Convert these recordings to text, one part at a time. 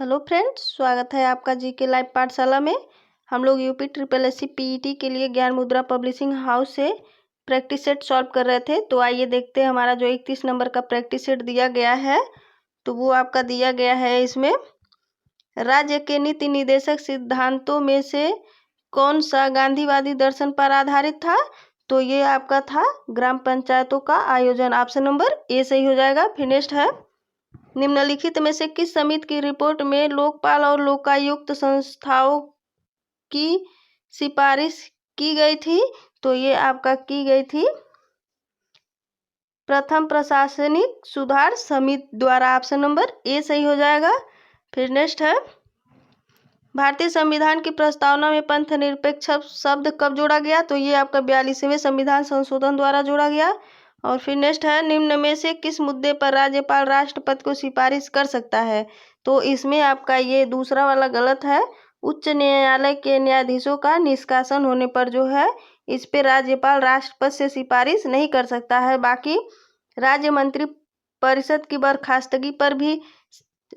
Hello friends, स्वागत है आपका जीके लाइव पाठशाला में। हम लोग यूपी ट्रिपल एससी पीईटी के लिए ज्ञान मुद्रा पब्लिशिंग हाउस से प्रैक्टिस सेट सॉल्व कर रहे थे। तो आइए देखते हैं हमारा जो 31 नंबर का प्रैक्टिस सेट दिया गया है तो वो आपका दिया गया है। इसमें राज्य के नीति निर्देशक सिद्धांतों में से कौन सा गांधीवादी दर्शन पर आधारित था? तो ये आपका था ग्राम पंचायतों का आयोजन। ऑप्शन नंबर ए सही हो जाएगा। फिर नेक्स्ट है, निम्नलिखित में से किस समिति की रिपोर्ट में लोकपाल और लोकायुक्त संस्थाओं की सिफारिश की गई थी? तो ये आपका की गई थी प्रथम प्रशासनिक सुधार समिति द्वारा। ऑप्शन नंबर ए सही हो जाएगा। फिर नेक्स्ट है, भारतीय संविधान की प्रस्तावना में पंथ निरपेक्ष शब्द कब जोड़ा गया? तो ये आपका 42वें संविधान संशोधन द्वारा जोड़ा गया। और फिर नेक्स्ट है, निम्न में से किस मुद्दे पर राज्यपाल राष्ट्रपति को सिफारिश कर सकता है? तो इसमें आपका ये दूसरा वाला गलत है। उच्च न्यायालय के न्यायाधीशों का निष्कासन होने पर जो है इस पे राज्यपाल राष्ट्रपति से सिफारिश नहीं कर सकता है। बाकी राज्य मंत्री परिषद की बर्खास्तगी पर भी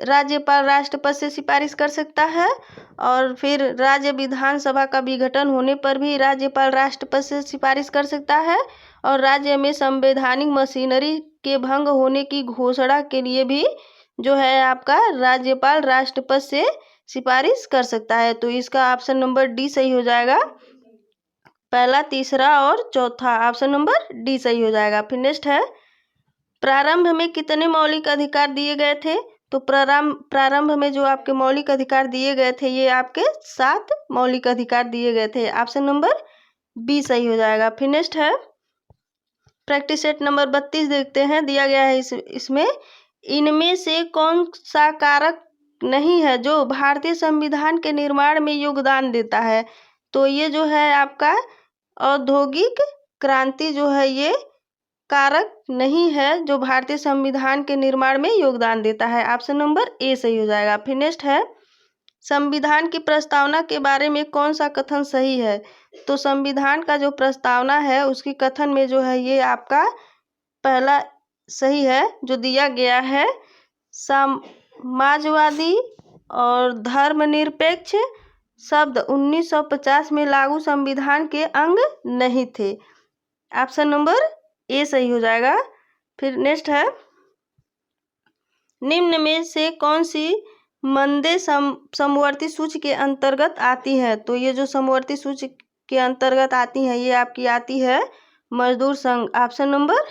राज्यपाल राष्ट्रपति से सिफारिश कर सकता है। और फिर राज्य विधानसभा का विघटन होने पर भी राज्यपाल राष्ट्रपति से सिफारिश कर सकता है। और राज्य में संवैधानिक मशीनरी के भंग होने की घोषणा के लिए भी जो है आपका राज्यपाल राष्ट्रपति से सिफारिश कर सकता है। तो इसका ऑप्शन नंबर डी सही हो जाएगा। पहला, तीसरा और चौथा ऑप्शन नंबर डी सही हो जाएगा। फिर नेक्स्ट है, प्रारंभ में कितने मौलिक अधिकार दिए गए थे? तो प्रारंभ में जो आपके मौलिक अधिकार दिए गए थे ये आपके 7 मौलिक अधिकार दिए गए थे। ऑप्शन नंबर बी सही हो जाएगा। फिर नेक्स्ट है, प्रैक्टिस सेट नंबर 32 देखते हैं। दिया गया है इसमें इनमें से कौन सा कारक नहीं है जो भारतीय संविधान के निर्माण में योगदान देता है? तो ये जो है आपका औद्योगिक क्रांति जो है ये कारक नहीं है जो भारतीय संविधान के निर्माण में योगदान देता है। ऑप्शन नंबर ए सही हो जाएगा। फिर नेक्स्ट है, संविधान की प्रस्तावना के बारे में कौन सा कथन सही है? तो संविधान का जो प्रस्तावना है उसकी कथन में जो है ये आपका पहला सही है जो दिया गया है, समाजवादी और धर्मनिरपेक्ष शब्द 1950 में लागू संविधान के अंग नहीं थे। ऑप्शन नंबर ए सही हो जाएगा। फिर नेक्स्ट है, निम्न में से कौन सी मंदे समवर्ती सूची के अंतर्गत आती है? तो ये जो समवर्ती सूची के अंतर्गत आती है ये आपकी आती है मजदूर संघ। ऑप्शन नंबर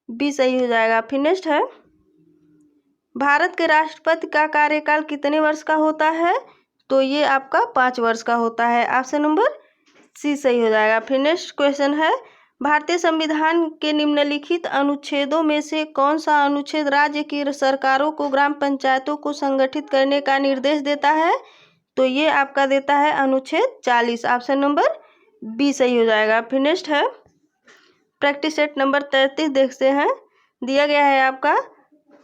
बी सही हो जाएगा। फिर नेक्स्ट है, भारत के राष्ट्रपति का कार्यकाल कितने वर्ष का होता है? तो ये आपका 5 वर्ष का होता है। ऑप्शन नंबर सी सही हो जाएगा। फिर नेक्स्ट क्वेश्चन है, भारतीय संविधान के निम्नलिखित अनुच्छेदों में से कौन सा अनुच्छेद राज्य की सरकारों को ग्राम पंचायतों को संगठित करने का निर्देश देता है? तो ये आपका देता है अनुच्छेद 40। ऑप्शन नंबर बी सही हो जाएगा। फिर नेक्स्ट है, प्रैक्टिस सेट नंबर 33 देखते हैं। दिया गया है आपका,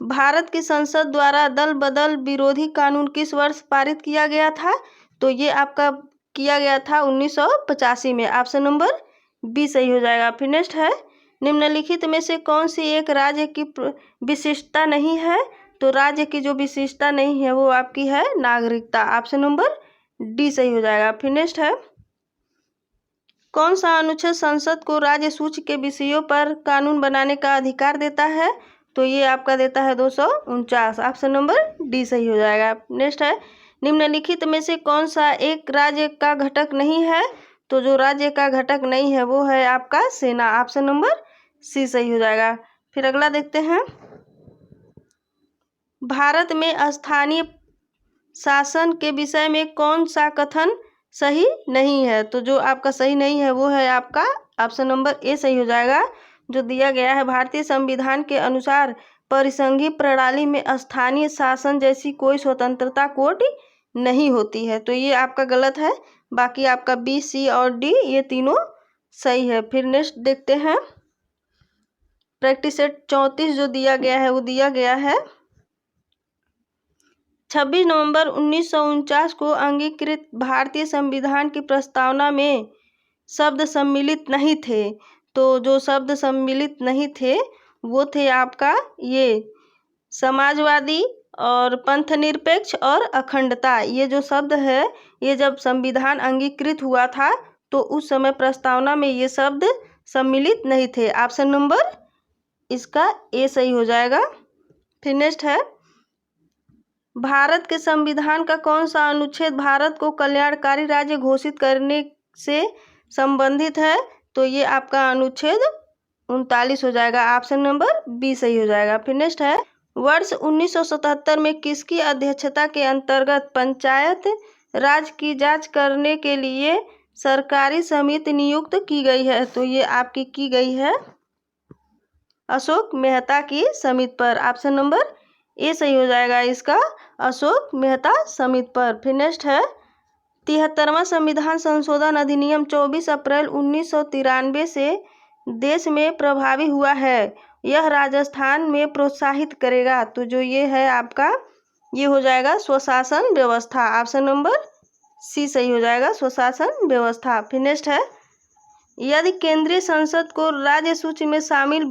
भारत की संसद द्वारा दल बदल विरोधी कानून किस वर्ष पारित किया गया था? तो ये आपका किया गया था 1985 में। ऑप्शन नंबर बी सही हो जाएगा। फिर नेक्स्ट है, निम्नलिखित में से कौन सी एक राज्य की विशिष्टता नहीं है? तो राज्य की जो विशिष्टता नहीं है वो आपकी है नागरिकता। ऑप्शन नंबर डी सही हो जाएगा। फिर नेक्स्ट है, कौन सा अनुच्छेद संसद को राज्य सूची के विषयों पर कानून बनाने का अधिकार देता है? तो ये आपका देता है 249। ऑप्शन नंबर डी सही हो जाएगा। नेक्स्ट है, निम्नलिखित में से कौन सा एक राज्य का घटक नहीं है? तो जो राज्य का घटक नहीं है वो है आपका सेना। ऑप्शन नंबर सी सही हो जाएगा। फिर अगला देखते हैं, भारत में स्थानीय शासन के विषय में कौन सा कथन सही नहीं है? तो जो आपका सही नहीं है वो है आपका ऑप्शन नंबर ए सही हो जाएगा। जो दिया गया है, भारतीय संविधान के अनुसार परिसंघीय प्रणाली में स्थानीय शासन जैसी कोई स्वतंत्रता कोट नहीं होती है। तो ये आपका गलत है। बाकी आपका बी, सी और डी ये तीनों सही है। फिर नेक्स्ट देखते हैं, प्रैक्टिस सेट 34 जो दिया गया है वो दिया गया है, 26 नवंबर 1949 को अंगीकृत भारतीय संविधान की प्रस्तावना में शब्द सम्मिलित नहीं थे। तो जो शब्द सम्मिलित नहीं थे वो थे आपका ये समाजवादी और पंथ निरपेक्ष और अखंडता, ये जो शब्द है ये जब संविधान अंगीकृत हुआ था तो उस समय प्रस्तावना में ये शब्द सम्मिलित नहीं थे। ऑप्शन नंबर इसका ए सही हो जाएगा। फिर नेक्स्ट है, भारत के संविधान का कौन सा अनुच्छेद भारत को कल्याणकारी राज्य घोषित करने से संबंधित है? तो ये आपका अनुच्छेद 39 हो जाएगा। ऑप्शन नंबर बी सही हो जाएगा। फिर नेक्स्ट है, वर्ष 1977 में किसकी अध्यक्षता के अंतर्गत पंचायत राज की जांच करने के लिए सरकारी समिति नियुक्त की गई है? तो ये आपकी की गई है अशोक मेहता की समिति पर। ऑप्शन नंबर ए सही हो जाएगा इसका, अशोक मेहता समिति पर। फिर नेक्स्ट है, 73वां संविधान संशोधन अधिनियम 24 अप्रैल 1993 से देश में प्रभावी हुआ है, यह राजस्थान में प्रोत्साहित करेगा। तो जो ये है आपका ये हो जाएगा स्वशासन व्यवस्था। ऑप्शन नंबर सी सही हो जाएगा, स्वशासन व्यवस्था। फिर नेक्स्ट है, यदि केंद्रीय संसद को राज्य सूची में शामिल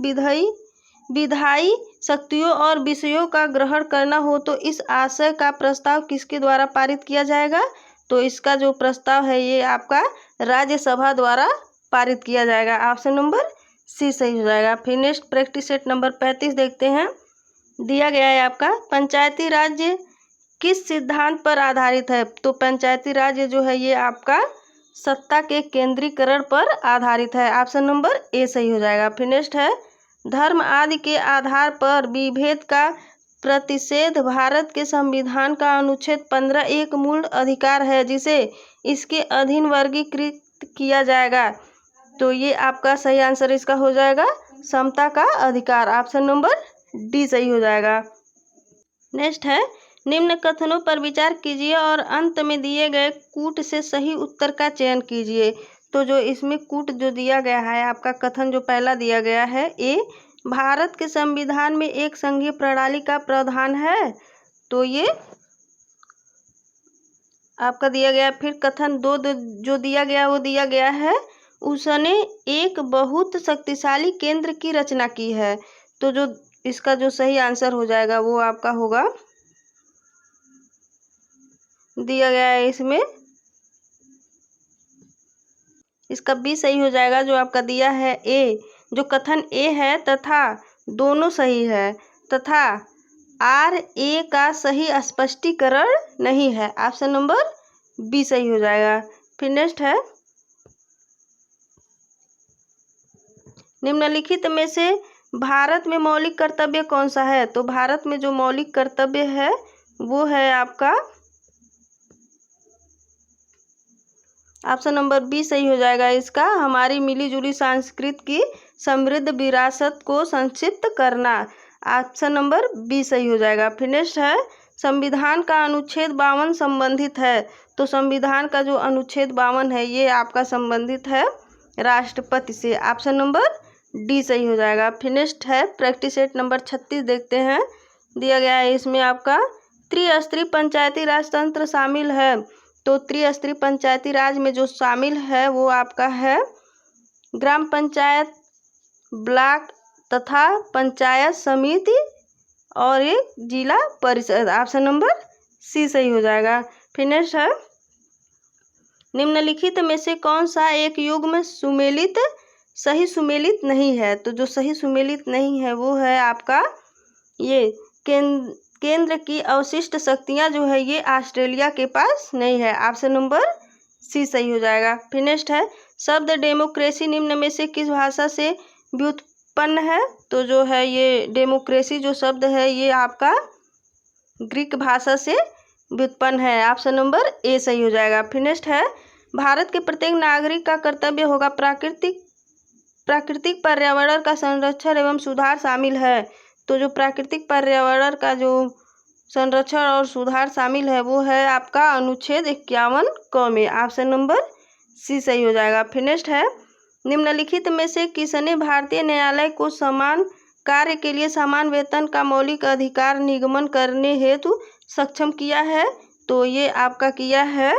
विधायी शक्तियों और विषयों का ग्रहण करना हो तो इस आशय का प्रस्ताव किसके द्वारा पारित किया जाएगा? तो इसका जो प्रस्ताव है ये आपका राज्यसभा द्वारा पारित किया जाएगा। ऑप्शन नंबर सी सही हो जाएगा। फिर नेक्स्ट प्रैक्टिस सेट नंबर 35 देखते हैं। दिया गया है आपका पंचायती राज्य किस सिद्धांत पर आधारित है? तो पंचायती राज्य जो है ये आपका सत्ता के केंद्रीकरण पर आधारित है। ऑप्शन नंबर ए सही हो जाएगा। फिर नेक्स्ट है, धर्म आदि के आधार पर विभेद का प्रतिषेध भारत के संविधान का अनुच्छेद 15 एक मूल अधिकार है जिसे इसके अधीन वर्गीकृत किया जाएगा। तो ये आपका सही आंसर इसका हो जाएगा समता का अधिकार। ऑप्शन नंबर डी सही हो जाएगा। नेक्स्ट है, निम्न कथनों पर विचार कीजिए और अंत में दिए गए कूट से सही उत्तर का चयन कीजिए। तो जो इसमें कूट जो दिया गया है आपका कथन जो पहला दिया गया है ए, भारत के संविधान में एक संघीय प्रणाली का प्रावधान है। तो ये आपका दिया गया। फिर कथन दो जो दिया गया वो दिया गया है उसने एक बहुत शक्तिशाली केंद्र की रचना की है। तो जो इसका जो सही आंसर हो जाएगा वो आपका होगा दिया गया है इसमें इसका बी सही हो जाएगा। जो आपका दिया है ए, जो कथन ए है तथा दोनों सही है तथा आर ए का सही स्पष्टीकरण नहीं है। ऑप्शन नंबर बी सही हो जाएगा। फिर नेक्स्ट है, निम्नलिखित में से भारत में मौलिक कर्तव्य कौन सा है? तो भारत में जो मौलिक कर्तव्य है वो है आपका ऑप्शन नंबर बी सही हो जाएगा इसका, हमारी मिलीजुली संस्कृति की समृद्ध विरासत को संक्षिप्त करना। ऑप्शन नंबर बी सही हो जाएगा। फिर नेक्स्ट है, संविधान का अनुच्छेद 52 संबंधित है। तो संविधान का जो अनुच्छेद 52 है ये आपका संबंधित है राष्ट्रपति से। ऑप्शन नंबर डी सही हो जाएगा। फिर नेक्स्ट है, प्रैक्टिस सेट नंबर 36 देखते हैं। दिया गया है इसमें आपका त्रिस्तरीय पंचायती राज तंत्र शामिल है। तो त्रिस्तरीय पंचायती राज में जो शामिल है वो आपका है ग्राम पंचायत, ब्लॉक तथा पंचायत समिति और एक जिला परिषद। ऑप्शन नंबर सी सही हो जाएगा। फिर नेक्स्ट है, निम्नलिखित में से कौन सा एक युग्म सुमेलित सही सुमेलित नहीं है? तो जो सही सुमेलित नहीं है वो है आपका ये केंद्र की अवशिष्ट शक्तियां जो है ये ऑस्ट्रेलिया के पास नहीं है। ऑप्शन नंबर सी सही हो जाएगा। फिर नेक्स्ट है, शब्द डेमोक्रेसी निम्न में से किस भाषा से व्युत्पन्न है? तो जो है ये डेमोक्रेसी जो शब्द है ये आपका ग्रीक भाषा से व्युत्पन्न है। ऑप्शन नंबर ए सही हो जाएगा। फिर नेक्स्ट है, भारत के प्रत्येक नागरिक का कर्तव्य होगा प्राकृतिक पर्यावरण का संरक्षण एवं सुधार शामिल है। तो जो प्राकृतिक पर्यावरण का जो संरक्षण और सुधार शामिल है वो है आपका अनुच्छेद 51 क में। ऑप्शन नंबर सी सही हो जाएगा। फिर नेक्स्ट है, निम्नलिखित में से किसने भारतीय न्यायालय को समान कार्य के लिए समान वेतन का मौलिक अधिकार निगमन करने हेतु सक्षम किया है? तो ये आपका किया है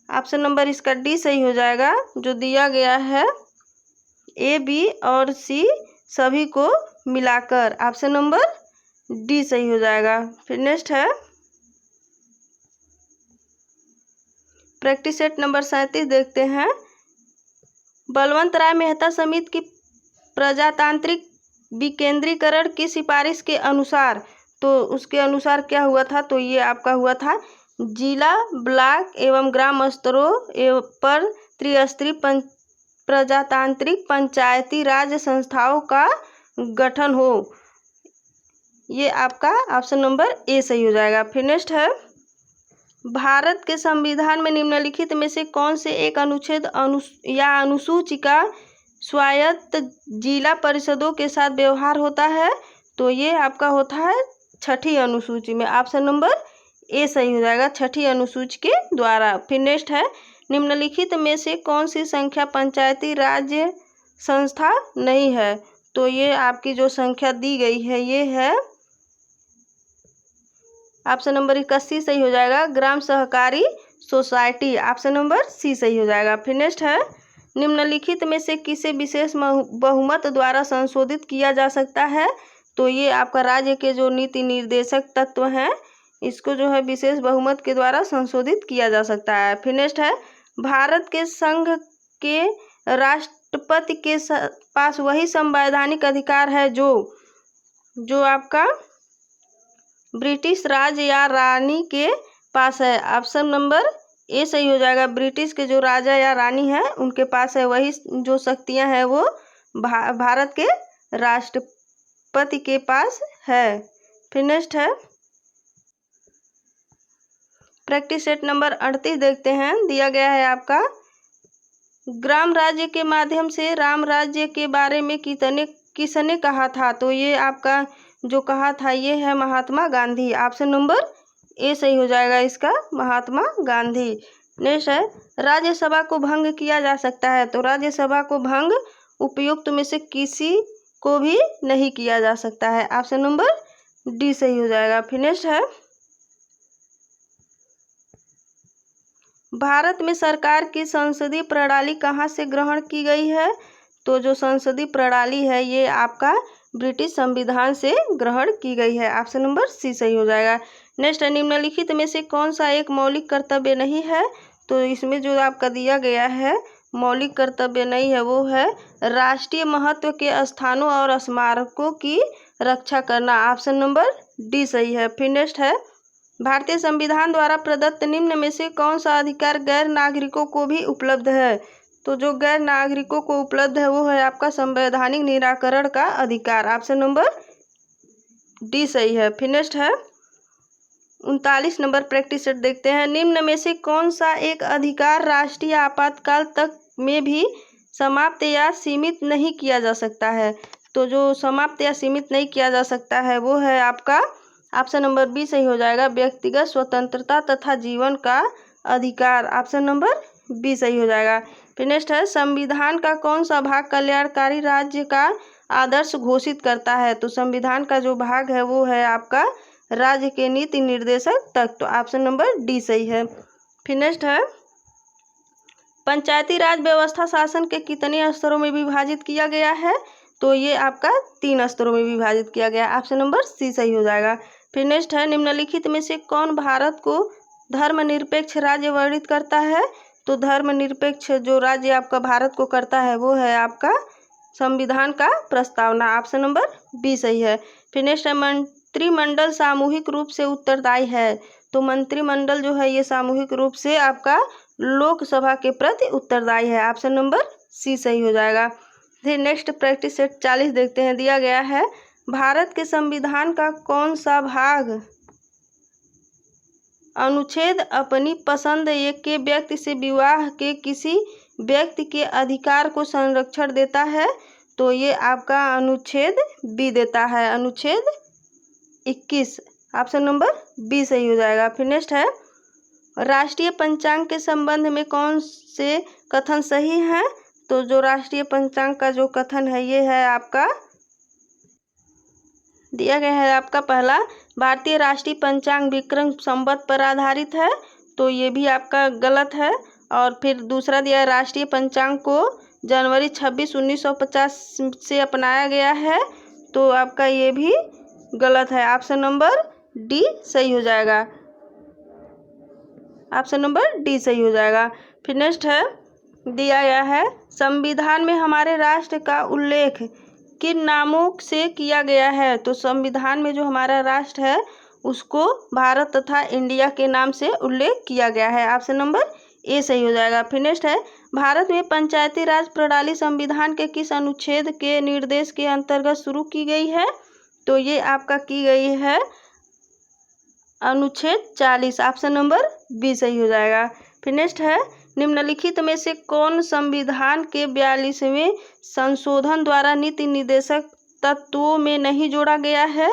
ऑप्शन नंबर इसका डी सही हो जाएगा। जो दिया गया है ए, बी और सी सभी को मिलाकर। ऑप्शन नंबर डी सही हो जाएगा। फिर नेक्स्ट है प्रैक्टिस सेट नंबर 37 देखते हैं। बलवंत राय मेहता समिति की प्रजातांत्रिक विकेंद्रीकरण की सिफारिश के अनुसार, तो उसके अनुसार क्या हुआ था, तो ये आपका हुआ था जिला, ब्लॉक एवं ग्राम स्तरों पर त्रिस्तरीय प्रजातांत्रिक पंचायती राज संस्थाओं का गठन हो। ये आपका ऑप्शन नंबर ए सही हो जाएगा। फिर नेक्स्ट है भारत के संविधान में निम्नलिखित में से कौन से एक अनुच्छेद या अनुसूचिका स्वायत्त जिला परिषदों के साथ व्यवहार होता है, तो ये आपका होता है छठी अनुसूची में। ऑप्शन नंबर ए सही हो जाएगा, छठी अनुसूची के द्वारा। फिर नेक्स्ट है निम्नलिखित में से कौन सी संख्या पंचायती राज्य संस्था नहीं है, तो ये आपकी जो संख्या दी गई है ये है ऑप्शन नंबर 81 सही हो जाएगा, ग्राम सहकारी सोसाइटी। ऑप्शन नंबर सी सही हो जाएगा। फिर नेक्स्ट है निम्नलिखित में से किसे विशेष बहुमत द्वारा संशोधित किया जा सकता है, तो ये आपका राज्य के जो नीति निर्देशक तत्व हैं इसको जो है विशेष बहुमत के द्वारा संशोधित किया जा सकता है। फिर नेक्स्ट है भारत के संघ के राष्ट्रपति के पास वही संवैधानिक अधिकार है जो आपका ब्रिटिश राज या रानी के पास है। ऑप्शन नंबर ए सही हो जाएगा, ब्रिटिश के जो राजा या रानी है उनके पास है वही जो शक्तियां हैं वो भारत के राष्ट्रपति के पास है। फिर नेक्स्ट है प्रैक्टिस सेट नंबर 38 देखते हैं। दिया गया है आपका ग्राम राज्य के माध्यम से राम राज्य के बारे में किसने कहा था, तो ये आपका जो कहा था ये है Mahatma Gandhi. Option number A सही हो जाएगा इसका, महात्मा गांधी। नेक्स्ट है राज्यसभा को भंग किया जा सकता है, तो राज्यसभा को भंग उपयुक्त में से किसी को भी नहीं किया जा सकता है। ऑप्शन नंबर डी सही हो जाएगा। फिर नेक्स्ट है भारत में सरकार की संसदीय प्रणाली कहाँ से ग्रहण की गई है, तो जो संसदीय प्रणाली है ये आपका ब्रिटिश संविधान से ग्रहण की गई है। ऑप्शन नंबर सी सही हो जाएगा। नेक्स्ट है निम्नलिखित में से कौन सा एक मौलिक कर्तव्य नहीं है, तो इसमें जो आपका दिया गया है मौलिक कर्तव्य नहीं है वो है राष्ट्रीय महत्व के स्थानों और स्मारकों की रक्षा करना। ऑप्शन नंबर डी सही है। फिर नेक्स्ट है भारतीय संविधान द्वारा प्रदत्त निम्न में से कौन सा अधिकार गैर नागरिकों को भी उपलब्ध है, तो जो गैर नागरिकों को उपलब्ध है वो है आपका संवैधानिक निराकरण का अधिकार। ऑप्शन नंबर डी सही है। फिर नेक्स्ट है 39 नंबर प्रैक्टिस सेट देखते हैं। निम्न में से कौन सा एक अधिकार राष्ट्रीय आपातकाल तक में भी समाप्त या सीमित नहीं किया जा सकता है, तो जो समाप्त या सीमित नहीं किया जा सकता है वो है आपका ऑप्शन नंबर बी सही हो जाएगा, व्यक्तिगत स्वतंत्रता तथा जीवन का अधिकार। ऑप्शन नंबर बी सही हो जाएगा। फिर नेक्स्ट है संविधान का कौन सा भाग कल्याणकारी राज्य का आदर्श घोषित करता है, तो संविधान का जो भाग है वो है आपका राज्य के नीति निर्देशक तत्व। तो ऑप्शन नंबर डी सही है। फिर नेक्स्ट है पंचायती राज व्यवस्था शासन के कितने स्तरों में विभाजित किया गया है, तो ये आपका 3 स्तरों में विभाजित किया गया। ऑप्शन नंबर सी सही हो जाएगा। फिर नेक्स्ट है निम्नलिखित में से कौन भारत को धर्मनिरपेक्ष राज्य वर्णित करता है, तो धर्मनिरपेक्ष जो राज्य आपका भारत को करता है वो है आपका संविधान का प्रस्तावना। ऑप्शन नंबर बी सही है। फिर नेक्स्ट है मंत्रिमंडल सामूहिक रूप से उत्तरदायी है, तो मंत्रिमंडल जो है ये सामूहिक रूप से आपका लोकसभा के प्रति उत्तरदायी है। ऑप्शन नंबर सी सही हो जाएगा। फिर नेक्स्ट प्रैक्टिस सेट 40 देखते हैं। दिया गया है भारत के संविधान का कौन सा भाग अनुच्छेद अपनी पसंद के व्यक्ति से विवाह के किसी व्यक्ति के अधिकार को संरक्षण देता है, तो ये आपका अनुच्छेद बी देता है, अनुच्छेद 21। ऑप्शन नंबर बी सही हो जाएगा। फिर नेक्स्ट है राष्ट्रीय पंचांग के संबंध में कौन से कथन सही हैं, तो जो राष्ट्रीय पंचांग का जो कथन है ये है आपका दिया गया है आपका पहला भारतीय राष्ट्रीय पंचांग विक्रम संवत पर आधारित है, तो ये भी आपका गलत है। और फिर दूसरा दिया है राष्ट्रीय पंचांग को जनवरी 26, 1950 से अपनाया गया है, तो आपका ये भी गलत है। ऑप्शन नंबर डी सही हो जाएगा। ऑप्शन नंबर डी सही हो जाएगा। फिर नेक्स्ट है, दिया गया है संविधान में हमारे राष्ट्र का उल्लेख किन नामों से किया गया है। तो संविधान में जो हमारा राष्ट्र है उसको भारत तथा इंडिया के नाम से उल्लेख किया गया है। ऑप्शन नंबर ए सही हो जाएगा। फिर नेक्स्ट है, भारत में पंचायती राज प्रणाली संविधान के किस अनुच्छेद के निर्देश के अंतर्गत शुरू की गई है। तो ये आपका की गई है अनुच्छेद 40। ऑप्शन नंबर बी सही हो जाएगा। फिर नेक्स्ट है, निम्नलिखित में से कौन संविधान के 42वें संशोधन द्वारा नीति निर्देशक तत्वों में नहीं जोड़ा गया है।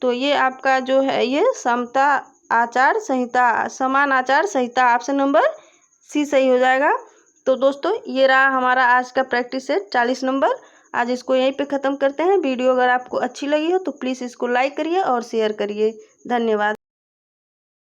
तो ये आपका जो है ये समता आचार संहिता, समान आचार संहिता। ऑप्शन नंबर सी सही हो जाएगा। तो दोस्तों ये रहा हमारा आज का प्रैक्टिस सेट 40 नंबर। आज इसको यहीं पे ख़त्म करते हैं। वीडियो अगर आपको अच्छी लगी हो तो प्लीज़ इसको लाइक करिए और शेयर करिए। धन्यवाद।